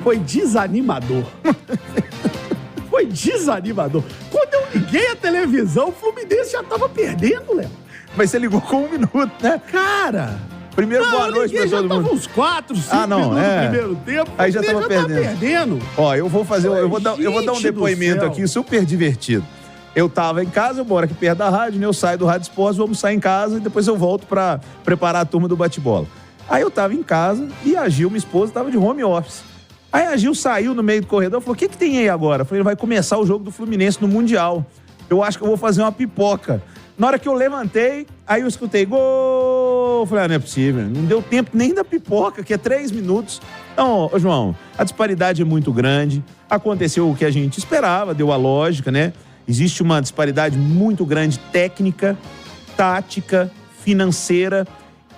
Foi desanimador. Foi desanimador. Quando eu liguei a televisão, o Fluminense já tava perdendo, Léo. Mas você ligou com 1 minuto, né? Cara... Primeiro, boa noite pra todo mundo. Já tava uns 4, 5 minutos no primeiro tempo. Aí já tava perdendo. Ó, eu vou dar um depoimento aqui super divertido. Eu tava em casa, eu moro aqui perto da rádio, né? Eu saio do Rádio Esportes, vou almoçar em casa e depois eu volto pra preparar a turma do bate-bola. Aí eu tava em casa e a Gil, minha esposa, tava de home office. Aí a Gil saiu no meio do corredor e falou: o que tem aí agora? Eu falei: vai começar o jogo do Fluminense no Mundial. Eu acho que eu vou fazer uma pipoca. Na hora que eu levantei, aí eu escutei gol. Eu falei: não é possível. Não deu tempo nem da pipoca, que é 3 minutos. Então, ô João, a disparidade é muito grande. Aconteceu o que a gente esperava, deu a lógica, né? Existe uma disparidade muito grande técnica, tática, financeira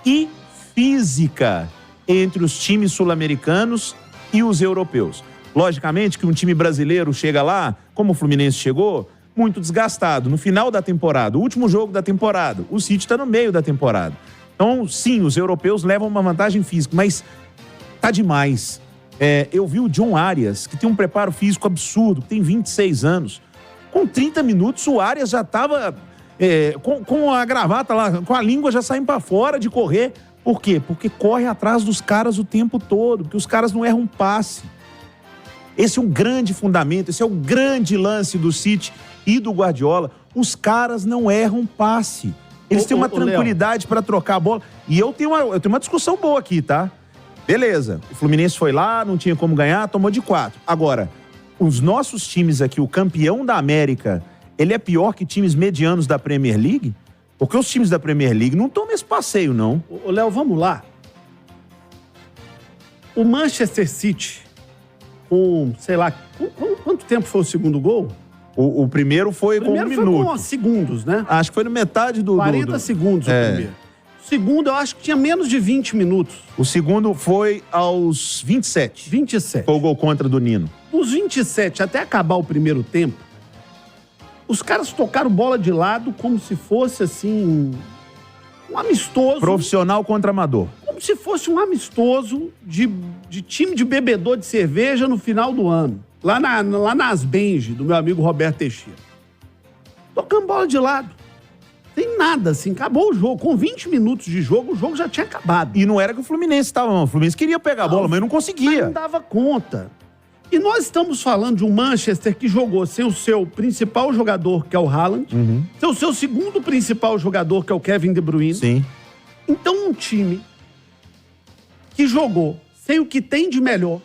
e física entre os times sul-americanos e os europeus. Logicamente que um time brasileiro chega lá, como o Fluminense chegou, muito desgastado. No final da temporada, o último jogo da temporada, o City está no meio da temporada. Então, sim, os europeus levam uma vantagem física, mas tá demais. Eu vi o John Arias, que tem um preparo físico absurdo, que tem 26 anos. Com 30 minutos, o Arias já estava com a gravata lá, com a língua já saindo para fora de correr. Por quê? Porque corre atrás dos caras o tempo todo, porque os caras não erram passe. Esse é um grande fundamento, esse é o grande lance do City e do Guardiola. Os caras não erram passe. Eles têm uma tranquilidade para trocar a bola. E eu tenho uma discussão boa aqui, tá? Beleza, o Fluminense foi lá, não tinha como ganhar, tomou de 4. Agora, os nossos times aqui, o campeão da América, ele é pior que times medianos da Premier League? Porque os times da Premier League não tomam esse passeio, não. Ô, Léo, vamos lá. O Manchester City, sei lá, quanto tempo foi o segundo gol? O primeiro foi com 1 minuto. Foi com segundos, né? Acho que foi no metade do... 40 segundos o primeiro. O segundo, eu acho que tinha menos de 20 minutos. O segundo foi aos 27. 27. Foi o gol contra do Nino. Dos 27 até acabar o primeiro tempo, os caras tocaram bola de lado como se fosse, assim, um amistoso. Profissional contra amador. Como se fosse um amistoso de time de bebedor de cerveja no final do ano. Lá na Asbenge, do meu amigo Roberto Teixeira. Tocando bola de lado. Tem nada, assim, acabou o jogo. Com 20 minutos de jogo, o jogo já tinha acabado. E não era que o Fluminense estava, não. O Fluminense queria pegar a bola, mas não conseguia. Mas não dava conta. E nós estamos falando de um Manchester que jogou sem o seu principal jogador, que é o Haaland, sem o seu segundo principal jogador, que é o Kevin De Bruyne. Sim. Então, um time que jogou sem o que tem de melhor,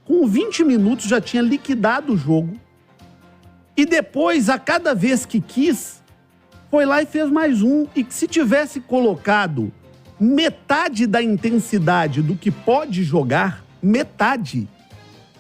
com 20 minutos já tinha liquidado o jogo, e depois, a cada vez que quis, foi lá e fez mais um, e que se tivesse colocado metade da intensidade do que pode jogar, metade,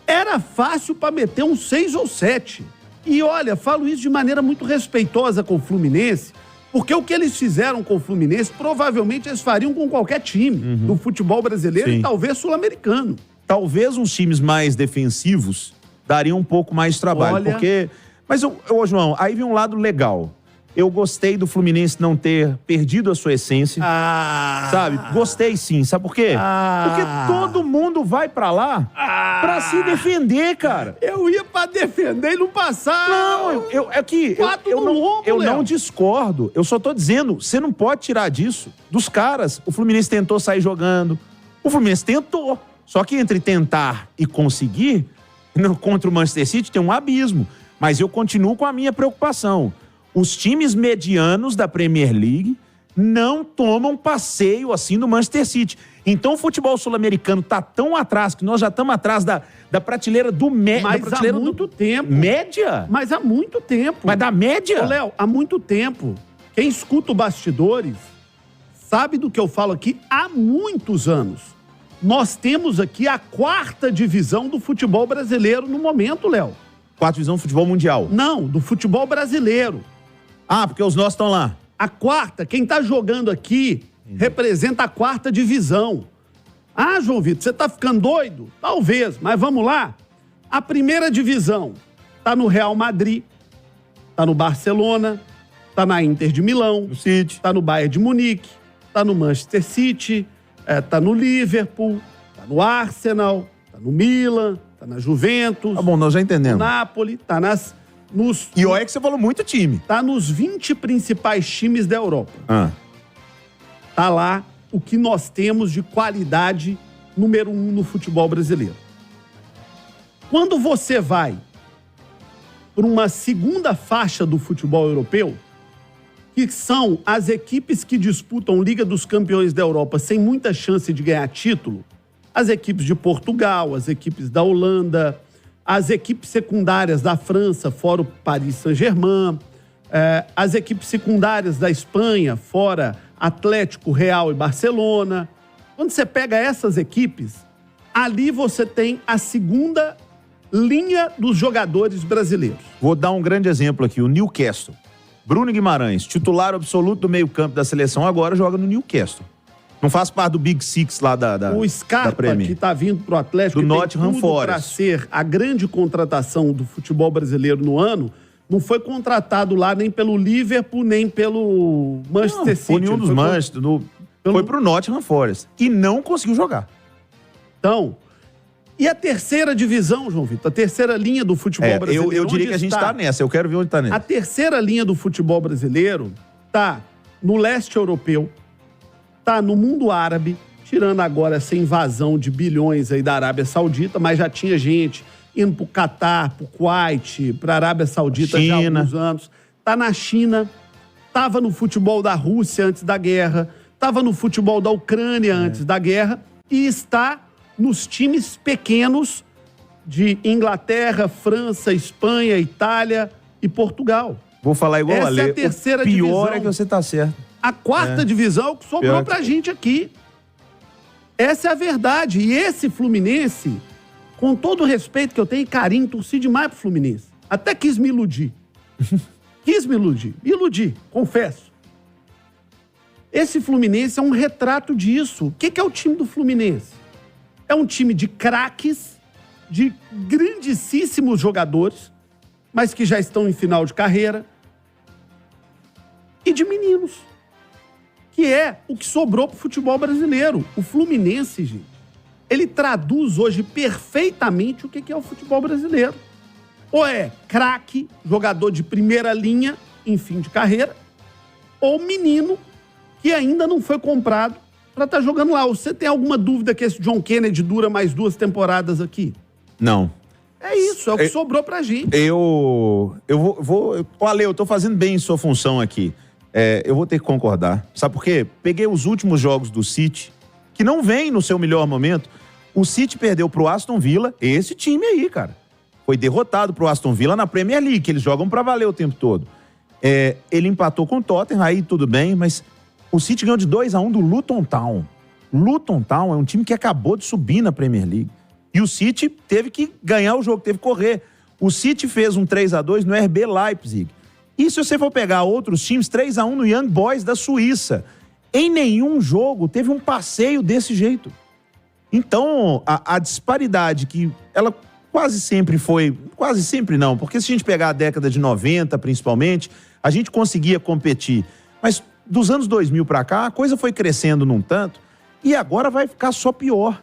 era fácil para meter um 6 ou 7. E olha, falo isso de maneira muito respeitosa com o Fluminense, porque o que eles fizeram com o Fluminense, provavelmente eles fariam com qualquer time do futebol brasileiro. Sim. E talvez sul-americano. Talvez uns times mais defensivos dariam um pouco mais de trabalho. Olha... Porque... Mas, João, aí vem um lado legal. Eu gostei do Fluminense não ter perdido a sua essência. Sabe? Gostei sim. Sabe por quê? Porque todo mundo vai pra lá pra se defender, cara. Eu ia pra defender e não passar. Não, eu não discordo. Eu só tô dizendo, você não pode tirar disso dos caras. O Fluminense tentou sair jogando. O Fluminense tentou. Só que entre tentar e conseguir, contra o Manchester City tem um abismo. Mas eu continuo com a minha preocupação. Os times medianos da Premier League não tomam passeio assim do Manchester City. Então o futebol sul-americano tá tão atrás, que nós já estamos atrás da prateleira do médio. Mas há muito tempo. Média? Mas há muito tempo. Mas da média? Ô, Léo, há muito tempo. Quem escuta o Bastidores sabe do que eu falo aqui há muitos anos. Nós temos aqui a 4ª divisão do futebol brasileiro no momento, Léo. 4ª divisão do futebol mundial? Não, do futebol brasileiro. Porque os nossos estão lá. A 4ª, quem tá jogando aqui, representa a 4ª divisão. João Vitor, você tá ficando doido? Talvez, mas vamos lá. A 1ª divisão tá no Real Madrid, tá no Barcelona, tá na Inter de Milão, no City, tá no Bayern de Munique, tá no Manchester City, tá no Liverpool, tá no Arsenal, tá no Milan, Tá na Juventus. Tá bom, nós já entendemos. No Napoli, tá nos... E olha que você falou muito time. Tá nos 20 principais times da Europa. Tá lá o que nós temos de qualidade número 1 no futebol brasileiro. Quando você vai para uma segunda faixa do futebol europeu, que são as equipes que disputam Liga dos Campeões da Europa sem muita chance de ganhar título, as equipes de Portugal, as equipes da Holanda, as equipes secundárias da França, fora o Paris Saint-Germain, as equipes secundárias da Espanha, fora Atlético, Real e Barcelona. Quando você pega essas equipes, ali você tem a segunda linha dos jogadores brasileiros. Vou dar um grande exemplo aqui, o Newcastle. Bruno Guimarães, titular absoluto do meio-campo da seleção, agora joga no Newcastle. Não faz parte do Big Six lá da O Scarpa, que tá vindo pro Atlético, do Nottingham Forest, para ser a grande contratação do futebol brasileiro no ano, não foi contratado lá nem pelo Liverpool, nem pelo Manchester City. Foi nenhum dos Manchester, foi pro Nottingham Forest. E não conseguiu jogar. Então, e a terceira divisão, João Vitor? A terceira linha do futebol brasileiro? Eu diria que a gente tá nessa, eu quero ver onde tá nessa. A terceira linha do futebol brasileiro tá no leste europeu, tá no mundo árabe, tirando agora essa invasão de bilhões aí da Arábia Saudita, mas já tinha gente indo pro Catar, pro Kuwait, pra Arábia Saudita já há alguns anos. Tá na China, tava no futebol da Rússia antes da guerra, tava no futebol da Ucrânia antes da guerra e está nos times pequenos de Inglaterra, França, Espanha, Itália e Portugal. Vou falar igual a Ale. Essa é a terceira divisão. divisão. Pior é que você tá certo. A quarta divisão é o que sobrou pra gente aqui. Essa é a verdade. E esse Fluminense, com todo o respeito que eu tenho e carinho, torci demais pro Fluminense. Até quis me iludir. Me iludi, confesso. Esse Fluminense é um retrato disso. O que é o time do Fluminense? É um time de craques, de grandíssimos jogadores, mas que já estão em final de carreira, e de meninos, que é o que sobrou pro futebol brasileiro. O Fluminense, gente, ele traduz hoje perfeitamente o que é o futebol brasileiro. Ou é craque, jogador de primeira linha em fim de carreira, ou menino que ainda não foi comprado para estar jogando lá. Você tem alguma dúvida que esse John Kennedy dura mais 2 temporadas aqui? Não. É isso, é o que sobrou pra gente. Eu vou... Ale, eu tô fazendo bem sua função aqui. Eu vou ter que concordar. Sabe por quê? Peguei os últimos jogos do City, que não vem no seu melhor momento. O City perdeu pro Aston Villa, esse time aí, cara. Foi derrotado pro Aston Villa na Premier League, que eles jogam pra valer o tempo todo. Ele empatou com o Tottenham, aí tudo bem, mas o City ganhou de 2-1 do Luton Town. Luton Town é um time que acabou de subir na Premier League. E o City teve que ganhar o jogo, teve que correr. O City fez um 3-2 no RB Leipzig. E se você for pegar outros times, 3-1 no Young Boys da Suíça. Em nenhum jogo teve um passeio desse jeito. Então, a disparidade que ela quase sempre foi... Quase sempre não, porque se a gente pegar a década de 90, principalmente, a gente conseguia competir. Mas dos anos 2000 pra cá, a coisa foi crescendo num tanto e agora vai ficar só pior.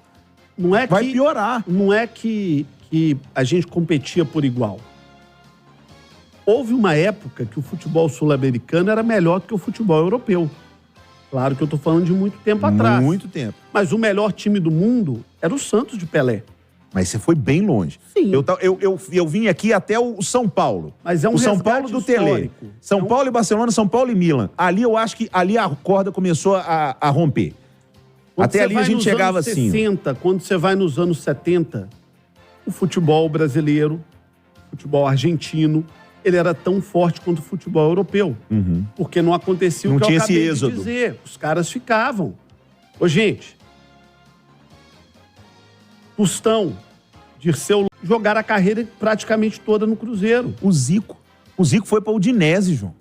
Vai piorar. Não é que a gente competia por igual. Houve uma época que o futebol sul-americano era melhor do que o futebol europeu. Claro que eu tô falando de muito tempo atrás. Muito tempo. Mas o melhor time do mundo era o Santos de Pelé. Mas você foi bem longe. Sim. Eu vim aqui até o São Paulo. Mas é um o São Paulo do Tele. São Paulo e Barcelona, São Paulo e Milan. Ali eu acho que ali a corda começou a romper. Até ali a gente chegava assim. Quando você vai nos anos 70, o futebol brasileiro, o futebol argentino, ele era tão forte quanto o futebol europeu. Uhum. Porque não acontecia o que eu acabei de dizer. Os caras ficavam. Ô, gente, Tostão, Dirceu, jogaram a carreira praticamente toda no Cruzeiro. O Zico foi para o Udinese, João.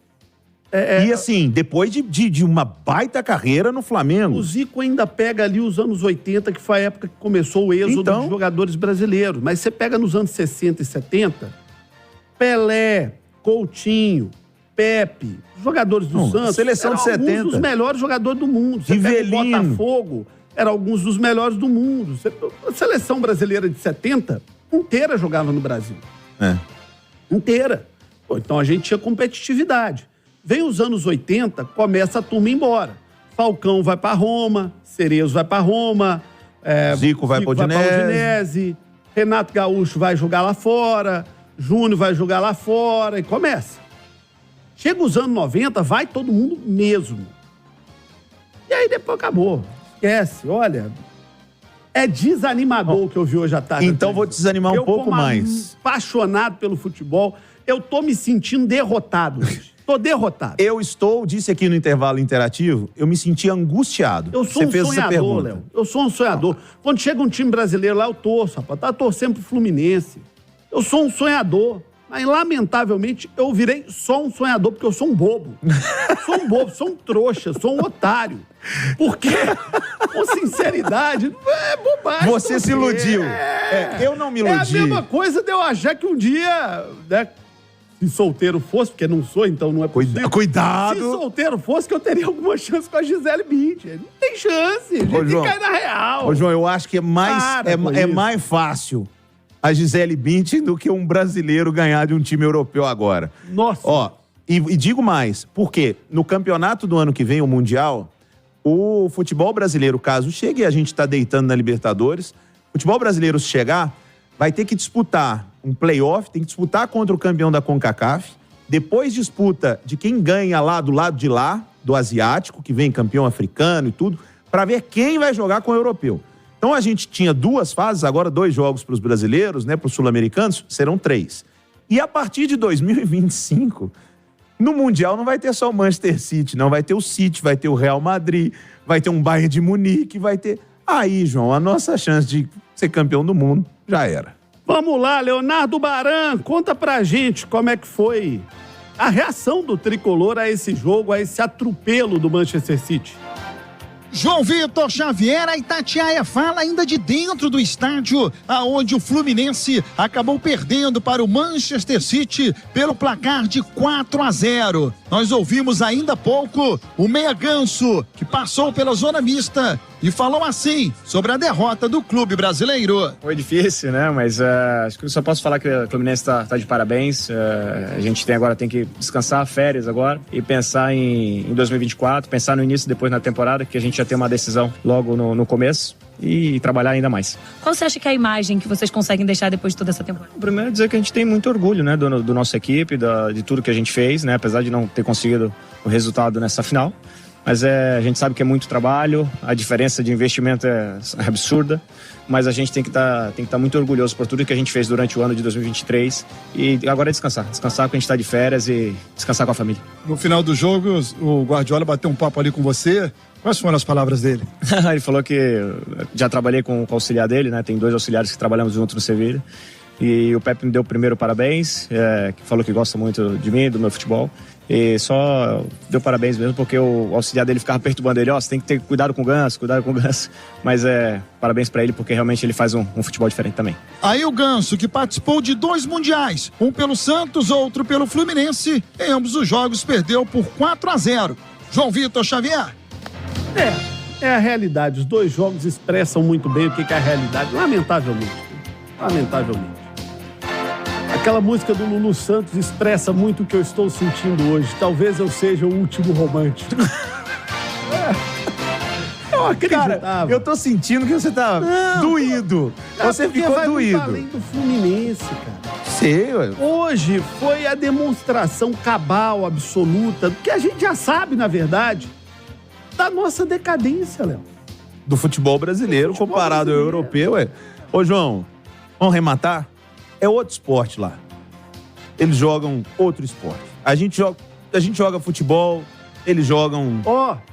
E assim, depois de uma baita carreira no Flamengo. O Zico ainda pega ali os anos 80, que foi a época que começou o êxodo de jogadores brasileiros. Mas você pega nos anos 60 e 70, Pelé, Coutinho, Pepe, jogadores do Santos, seleção de 70. Alguns dos melhores jogadores do mundo. Você pega o Botafogo, eram alguns dos melhores do mundo. A seleção brasileira de 70 inteira jogava no Brasil. Inteira. Pô, então a gente tinha competitividade. Vem os anos 80, começa a turma ir embora. Falcão vai para Roma, Cerezo vai para Roma, Zico vai para Udinese, Renato Gaúcho vai jogar lá fora, Júnior vai jogar lá fora e começa. Chega os anos 90, vai todo mundo mesmo. E aí depois acabou. Esquece, olha... É desanimador o que eu vi hoje à tarde. Então vou desanimar um pouco mais. Apaixonado pelo futebol, eu tô me sentindo derrotado hoje. Tô derrotado. Disse aqui no intervalo interativo, eu me senti angustiado. Eu sou um sonhador, Léo. Eu sou um sonhador. Quando chega um time brasileiro lá, eu torço, rapaz. Tá torcendo pro Fluminense. Eu sou um sonhador. Mas, lamentavelmente, eu virei só um sonhador, porque eu sou um bobo. Sou um bobo, sou um trouxa, sou um otário. Porque, com sinceridade, é bobagem. Você se iludiu. Eu não me iludi. É a mesma coisa de eu achar que um dia, né, se solteiro fosse, porque não sou, então não é possível. Cuidado. Se solteiro fosse, que eu teria alguma chance com a Gisele Bündchen. Não tem chance. A gente tem que cair na real. Ô, João, eu acho que é mais fácil a Gisele Bündchen do que um brasileiro ganhar de um time europeu agora. Nossa. Ó, e digo mais, porque no campeonato do ano que vem, o Mundial, o futebol brasileiro, caso chegue, a gente tá deitando na Libertadores, o futebol brasileiro, se chegar, vai ter que disputar um playoff, tem que disputar contra o campeão da CONCACAF, depois disputa de quem ganha lá do lado de lá, do asiático, que vem campeão africano e tudo, para ver quem vai jogar com o europeu. Então a gente tinha 2 fases, agora 2 jogos para os brasileiros, né, para os sul-americanos, serão 3. E a partir de 2025, no Mundial não vai ter só o Manchester City, não, vai ter o City, vai ter o Real Madrid, vai ter um Bayern de Munique, vai ter... Aí, João, a nossa chance de ser campeão do mundo já era. Vamos lá, Leonardo Baran, conta pra gente como é que foi a reação do tricolor a esse jogo, a esse atropelo do Manchester City. João Vitor Xavier, a Itatiaia fala ainda de dentro do estádio, aonde o Fluminense acabou perdendo para o Manchester City pelo placar de 4-0. Nós ouvimos ainda há pouco o Meia Ganso, que passou pela zona mista e falou assim sobre a derrota do clube brasileiro. Foi difícil, né? Mas acho que eu só posso falar que o Fluminense tá de parabéns. A gente tem que descansar, férias agora, e pensar em 2024, pensar no início, depois na temporada, que a gente já tem uma decisão logo no começo, e trabalhar ainda mais. Qual você acha que é a imagem que vocês conseguem deixar depois de toda essa temporada? Primeiro, dizer que a gente tem muito orgulho, né, do nossa equipe, de tudo que a gente fez, né, apesar de não ter conseguido o resultado nessa final. Mas a gente sabe que é muito trabalho, a diferença de investimento é absurda, mas a gente tem que estar muito orgulhoso por tudo que a gente fez durante o ano de 2023 e agora é descansar porque a gente está de férias e descansar com a família. No final do jogo, o Guardiola bateu um papo ali com você. Quais foram as palavras dele? Ele falou que já trabalhei com o auxiliar dele, né? Tem 2 auxiliares que trabalhamos juntos no Sevilha. E o Pepe me deu o primeiro parabéns, que falou que gosta muito de mim, do meu futebol. E só deu parabéns mesmo, porque o auxiliar dele ficava perturbando ele. Você tem que ter cuidado com o Ganso, Mas parabéns pra ele, porque realmente ele faz um futebol diferente também. Aí o Ganso, que participou de 2 mundiais, um pelo Santos, outro pelo Fluminense, em ambos os jogos perdeu por 4-0. João Vitor Xavier. É a realidade. Os 2 jogos expressam muito bem o que é a realidade. Lamentavelmente. Aquela música do Lulu Santos expressa muito o que eu estou sentindo hoje. Talvez eu seja o último romântico. Eu acreditava. Cara, eu tô sentindo que você tá doído. Você ficou doído. Além do Fluminense, cara. Sei, ué. Hoje foi a demonstração cabal, absoluta, do que a gente já sabe, na verdade, da nossa decadência, Léo. Do futebol brasileiro comparado ao europeu, ué. Ô, João, vamos rematar? É outro esporte lá. Eles jogam outro esporte. A gente joga futebol, eles jogam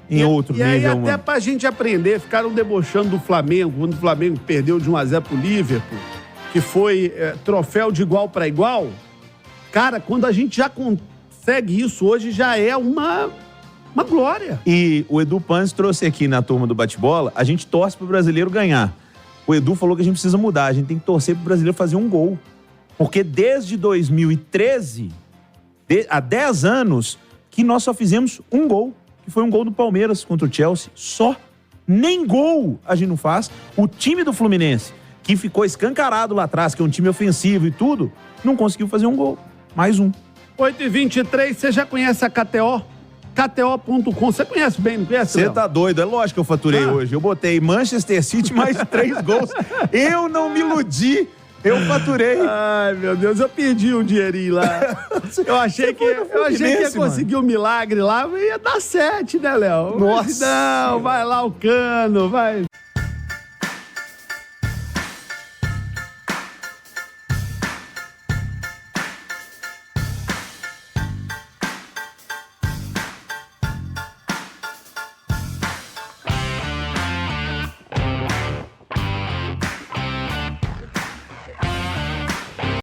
em outro nível. E aí até pra gente aprender, ficaram debochando do Flamengo, quando o Flamengo perdeu de 1-0 pro Liverpool, que foi troféu de igual para igual. Cara, quando a gente já consegue isso hoje, já é uma glória. E o Edu Panzi trouxe aqui na turma do bate-bola, a gente torce pro brasileiro ganhar. O Edu falou que a gente precisa mudar, a gente tem que torcer pro brasileiro fazer um gol. Porque desde 2013, há 10 anos, que nós só fizemos um gol, que foi um gol do Palmeiras contra o Chelsea, só. Nem gol a gente não faz. O time do Fluminense, que ficou escancarado lá atrás, que é um time ofensivo e tudo, não conseguiu fazer um gol. Mais um. 8h23, você já conhece a KTO? KTO.com, você conhece bem, não conhece? Você tá doido, é lógico que eu faturei hoje. Eu botei Manchester City mais 3 gols. Eu não me iludi, eu faturei. Ai, meu Deus, eu perdi um dinheirinho lá. Eu achei que ia conseguir um milagre lá, ia dar 7, né, Léo? Nossa. Não, vai lá o Cano, vai.